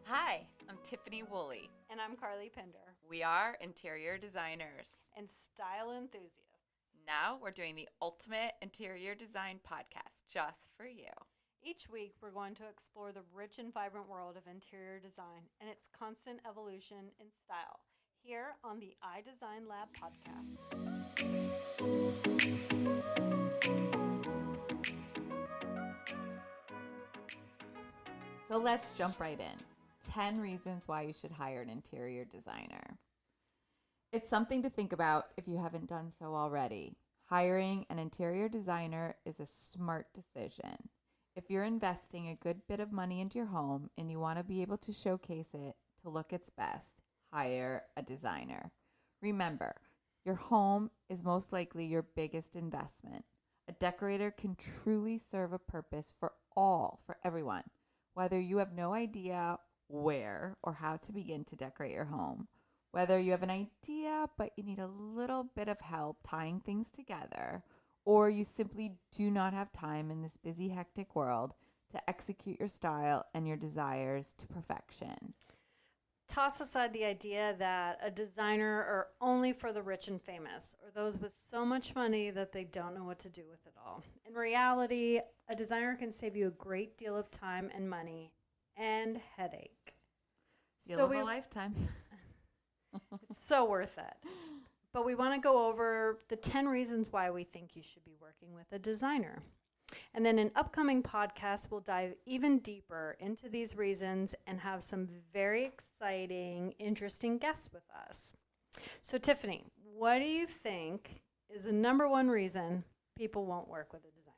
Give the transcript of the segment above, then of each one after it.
Hi, I'm Tiffany Woolley. And I'm Carlie Pinder. We are interior designers and style enthusiasts. Now we're doing the ultimate interior design podcast just for you. Each week, we're going to explore the rich and vibrant world of interior design and its constant evolution in style here on the iDesign Lab podcast. So let's jump right in. 10 reasons why you should hire an interior designer. It's something to think about if you haven't done so already. Hiring an interior designer is a smart decision. If you're investing a good bit of money into your home and you want to be able to showcase it to look its best, hire a designer. Remember, your home is most likely your biggest investment. A decorator can truly serve a purpose for everyone. Whether you have no idea where or how to begin to decorate your home, whether you have an idea but you need a little bit of help tying things together, or you simply do not have time in this busy, hectic world to execute your style and your desires to perfection. Toss aside the idea that a designer are only for the rich and famous, or those with so much money that they don't know what to do with it all. In reality, a designer can save you a great deal of time and money and headache. Deal of a lifetime. It's so worth it. But we want to go over the 10 reasons why we think you should be working with a designer. And then in upcoming podcasts, we'll dive even deeper into these reasons and have some very exciting, interesting guests with us. So, Tiffany, what do you think is the number one reason people won't work with a designer?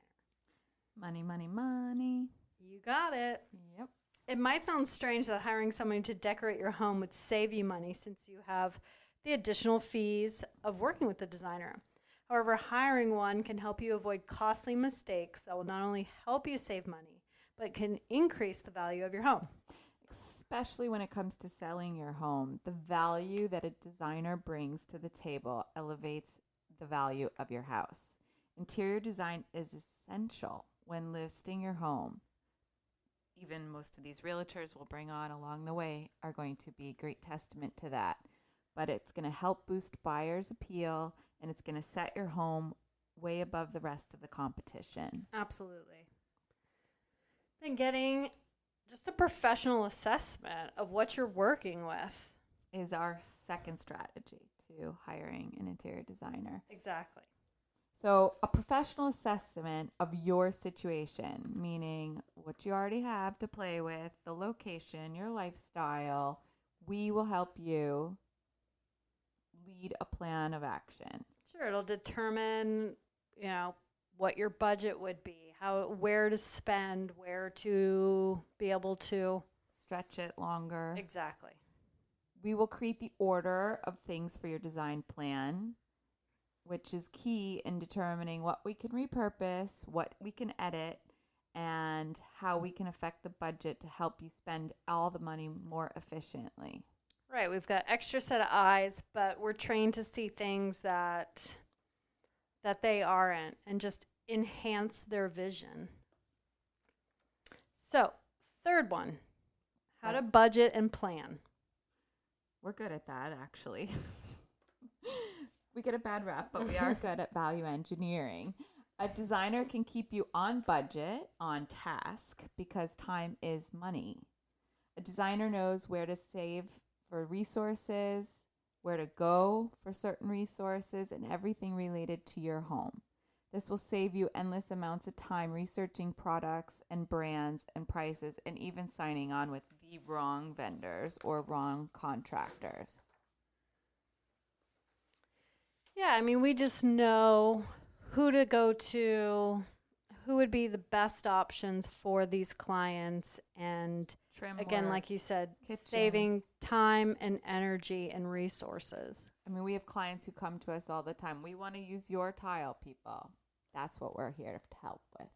Money, money, money. You got it. Yep. It might sound strange that hiring someone to decorate your home would save you money since you have the additional fees of working with the designer. However, hiring one can help you avoid costly mistakes that will not only help you save money, but can increase the value of your home. Especially when it comes to selling your home, the value that a designer brings to the table elevates the value of your house. Interior design is essential when listing your home. Even most of these realtors we'll bring on along the way are going to be a great testament to that. But it's going to help boost buyers' appeal, and it's going to set your home way above the rest of the competition. Absolutely. Then getting just a professional assessment of what you're working with is our second strategy to hiring an interior designer. Exactly. So a professional assessment of your situation, meaning what you already have to play with, the location, your lifestyle, we will help you lead a plan of action. Sure, it'll determine, what your budget would be, where to spend, where to be able to stretch it longer. Exactly. We will create the order of things for your design plan, which is key in determining what we can repurpose, what we can edit, and how we can affect the budget to help you spend all the money more efficiently. Right, we've got extra set of eyes, but we're trained to see things that they aren't and just enhance their vision. So, third one, how to budget and plan. We're good at that, actually. We get a bad rap, but we are good at value engineering. A designer can keep you on budget, on task, because time is money. A designer knows where to save for resources, where to go for certain resources, and everything related to your home. This will save you endless amounts of time researching products and brands and prices, and even signing on with the wrong vendors or wrong contractors. Yeah, we just know who to go to, who would be the best options for these clients, and again, like you said, kitchens, saving time and energy and resources. We have clients who come to us all the time. We want to use your tile, people. That's what we're here to help with.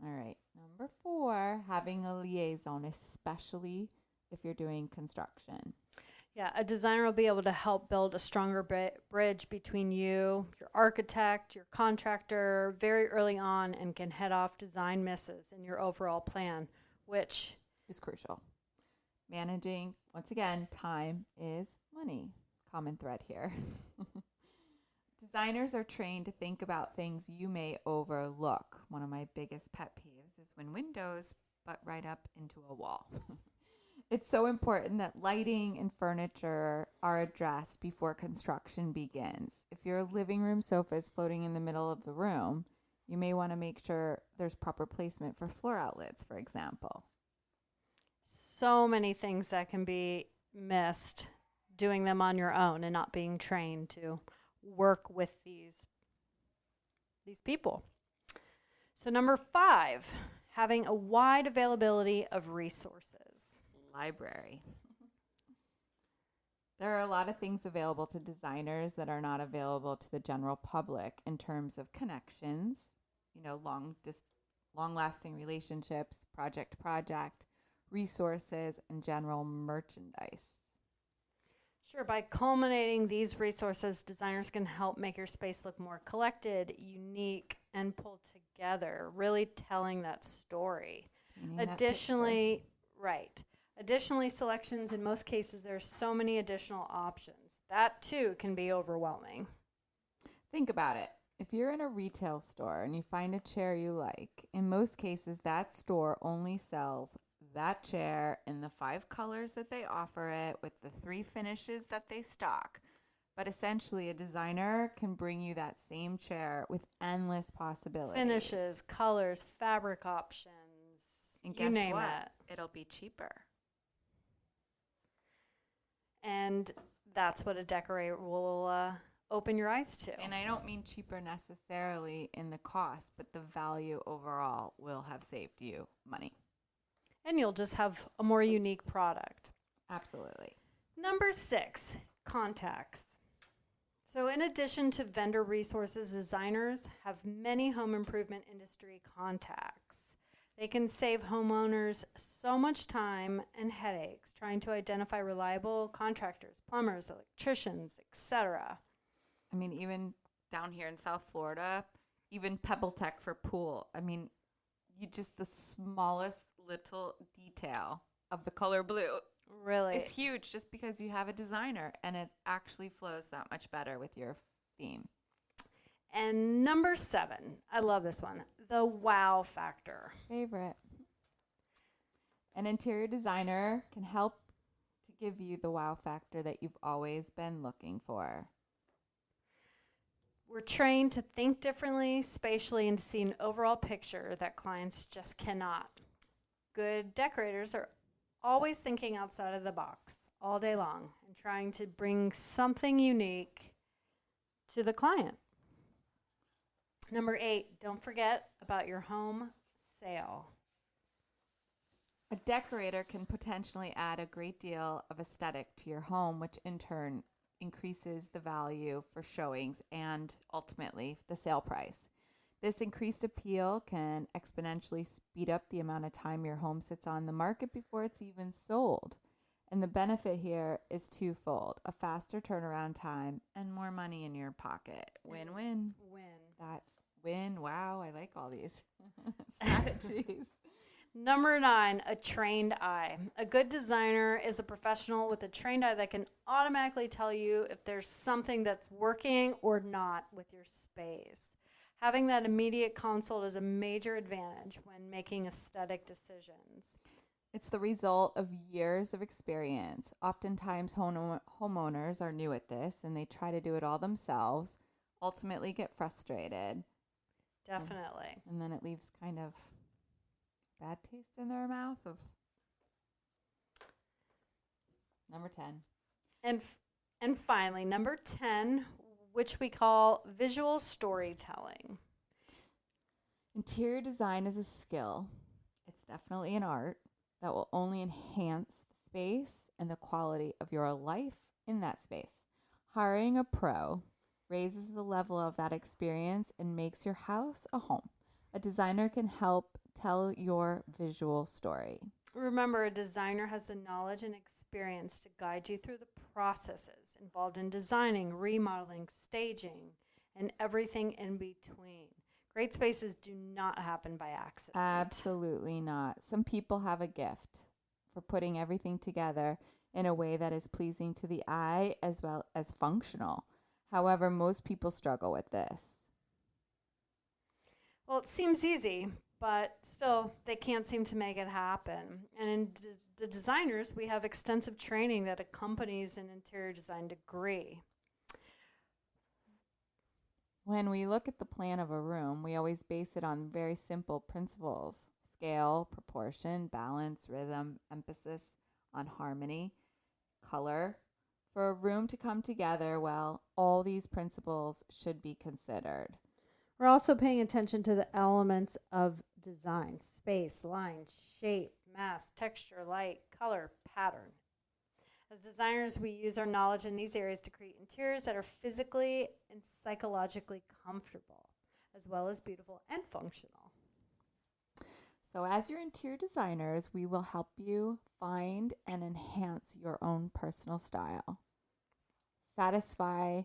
All right. Number 4, having a liaison, especially if you're doing construction. Yeah, a designer will be able to help build a stronger bridge between you, your architect, your contractor very early on, and can head off design misses in your overall plan, which is crucial. Managing, once again, time is money. Common thread here. Designers are trained to think about things you may overlook. One of my biggest pet peeves is when windows butt right up into a wall. It's so important that lighting and furniture are addressed before construction begins. If your living room sofa is floating in the middle of the room, you may want to make sure there's proper placement for floor outlets, for example. So many things that can be missed doing them on your own and not being trained to work with these people. So number 5, having a wide availability of resources. Library. There are a lot of things available to designers that are not available to the general public in terms of connections, long-lasting relationships, project to project, resources, and general merchandise. Sure, by culminating these resources, designers can help make your space look more collected, unique, and pulled together, really telling that story. Additionally, selections, in most cases, there's so many additional options. That, too, can be overwhelming. Think about it. If you're in a retail store and you find a chair you like, in most cases, that store only sells that chair in the 5 colors that they offer it with the 3 finishes that they stock. But essentially, a designer can bring you that same chair with endless possibilities. Finishes, colors, fabric options, and you name what? it. It'll be cheaper. And that's what a decorator will open your eyes to. And I don't mean cheaper necessarily in the cost, but the value overall will have saved you money. And you'll just have a more unique product. Absolutely. Number 6, contacts. So in addition to vendor resources, designers have many home improvement industry contacts. They can save homeowners so much time and headaches trying to identify reliable contractors, plumbers, electricians, etc. I mean, even down here in South Florida, even Pebble Tech for pool. I mean, the smallest little detail of the color blue. Really? It's huge just because you have a designer, and it actually flows that much better with your theme. And number 7, I love this one, the wow factor. Favorite. An interior designer can help to give you the wow factor that you've always been looking for. We're trained to think differently, spatially, and to see an overall picture that clients just cannot. Good decorators are always thinking outside of the box all day long and trying to bring something unique to the client. Number 8, don't forget about your home sale. A decorator can potentially add a great deal of aesthetic to your home, which in turn increases the value for showings and ultimately the sale price. This increased appeal can exponentially speed up the amount of time your home sits on the market before it's even sold. And the benefit here is twofold: a faster turnaround time and more money in your pocket. Win-win. That's win. Wow, I like all these strategies. Number 9, a trained eye. A good designer is a professional with a trained eye that can automatically tell you if there's something that's working or not with your space. Having that immediate consult is a major advantage when making aesthetic decisions. It's the result of years of experience. Oftentimes, homeowners are new at this and they try to do it all themselves, ultimately get frustrated. Definitely. And then it leaves kind of bad taste in their mouth of number 10. And finally, number 10, which we call visual storytelling. Interior design is a skill. It's definitely an art that will only enhance the space and the quality of your life in that space. Hiring a pro raises the level of that experience and makes your house a home. A designer can help tell your visual story. Remember, a designer has the knowledge and experience to guide you through the processes involved in designing, remodeling, staging, and everything in between. Great spaces do not happen by accident. Absolutely not. Some people have a gift for putting everything together in a way that is pleasing to the eye as well as functional. However, most people struggle with this. Well, it seems easy, but still, they can't seem to make it happen. And in the designers, we have extensive training that accompanies an interior design degree. When we look at the plan of a room, we always base it on very simple principles: scale, proportion, balance, rhythm, emphasis on harmony, color. For a room to come together well, all these principles should be considered. We're also paying attention to the elements of design: space, line, shape, mass, texture, light, color, pattern. As designers, we use our knowledge in these areas to create interiors that are physically and psychologically comfortable, as well as beautiful and functional. So as your interior designers, we will help you find and enhance your own personal style. Satisfy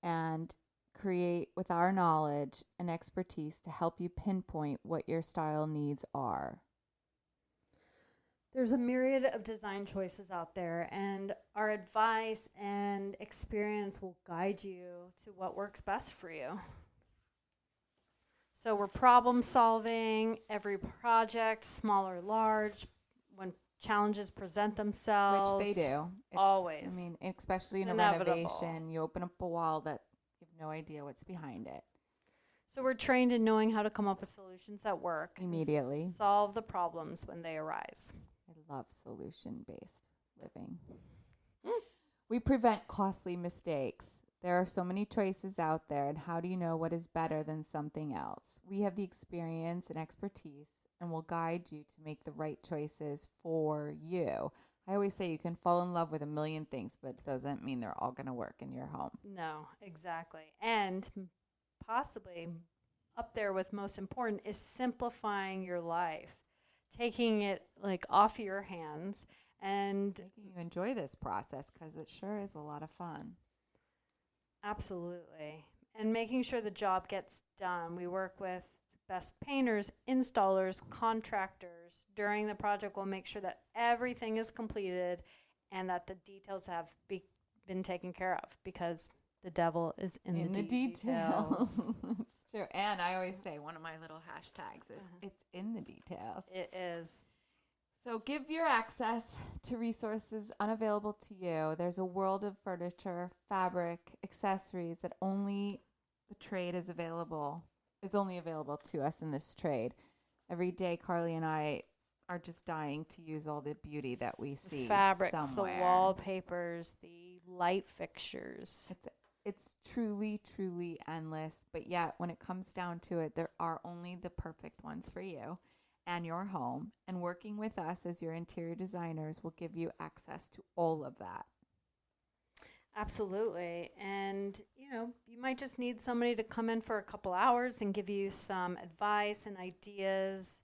and create with our knowledge and expertise to help you pinpoint what your style needs are. There's a myriad of design choices out there, and our advice and experience will guide you to what works best for you. So we're problem solving every project, small or large, when challenges present themselves. Which they do. Always. I mean, especially in It's a inevitable. renovation, you open up a wall that you have no idea what's behind it. So we're trained in knowing how to come up with solutions that work Immediately. and solve the problems when they arise. I love solution-based living. We prevent costly mistakes. There are so many choices out there, and how do you know what is better than something else? We have the experience and expertise and will guide you to make the right choices for you. I always say you can fall in love with a million things, but it doesn't mean they're all going to work in your home. No, exactly. And possibly up there with most important is simplifying your life, taking it like off your hands and Making you enjoy this process, because it sure is a lot of fun. absolutely. And making sure the job gets done. We work with best painters, installers, contractors. During the project, we'll make sure that everything is completed and that the details have been taken care of, because the devil is in the details. It's true. And I always say one of my little hashtags is it's in the details. It is. So give your access to resources unavailable to you. There's a world of furniture, fabric, accessories that only the trade is only available to us in this trade. Every day, Carlie and I are just dying to use all the beauty that we see Fabrics, somewhere. the wallpapers, the light fixtures. It's truly, truly endless. But yet, when it comes down to it, there are only the perfect ones for you and your home. And working with us as your interior designers will give you access to all of that. Absolutely. And, you might just need somebody to come in for a couple hours and give you some advice and ideas.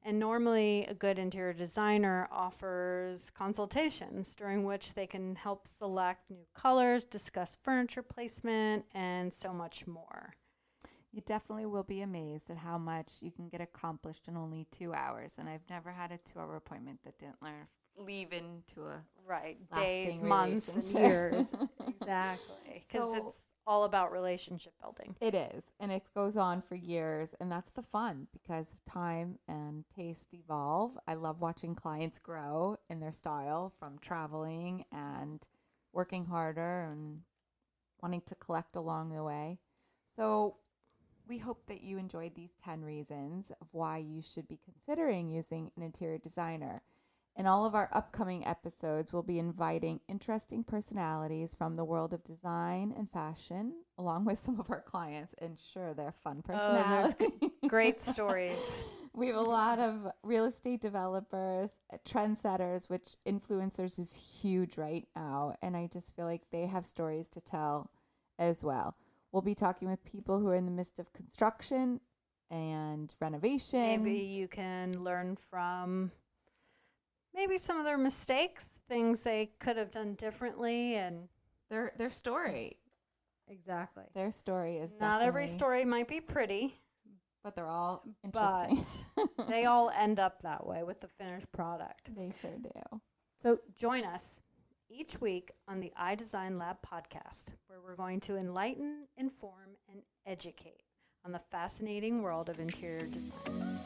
And normally a good interior designer offers consultations during which they can help select new colors, discuss furniture placement, and so much more. You definitely will be amazed at how much you can get accomplished in only 2 hours. And I've never had a 2-hour appointment that didn't leave into a days, lasting months, and relationship. years. Exactly. Because it's all about relationship building. It is. And it goes on for years. And that's the fun, because time and taste evolve. I love watching clients grow in their style from traveling and working harder and wanting to collect along the way. So we hope that you enjoyed these 10 reasons of why you should be considering using an interior designer. In all of our upcoming episodes, we'll be inviting interesting personalities from the world of design and fashion, along with some of our clients, and sure, they're fun personalities. Great stories. We have a lot of real estate developers, trendsetters, which influencers is huge right now, and I just feel like they have stories to tell as well. We'll be talking with people who are in the midst of construction and renovation. Maybe you can learn from maybe some of their mistakes, things they could have done differently, and Their story. exactly. Their story is Not every definitely- story might be pretty, but they're all interesting. but they all end up that way with the finished product. They sure do. So join us each week on the iDesign Lab podcast, where we're going to enlighten, inform, and educate on the fascinating world of interior design.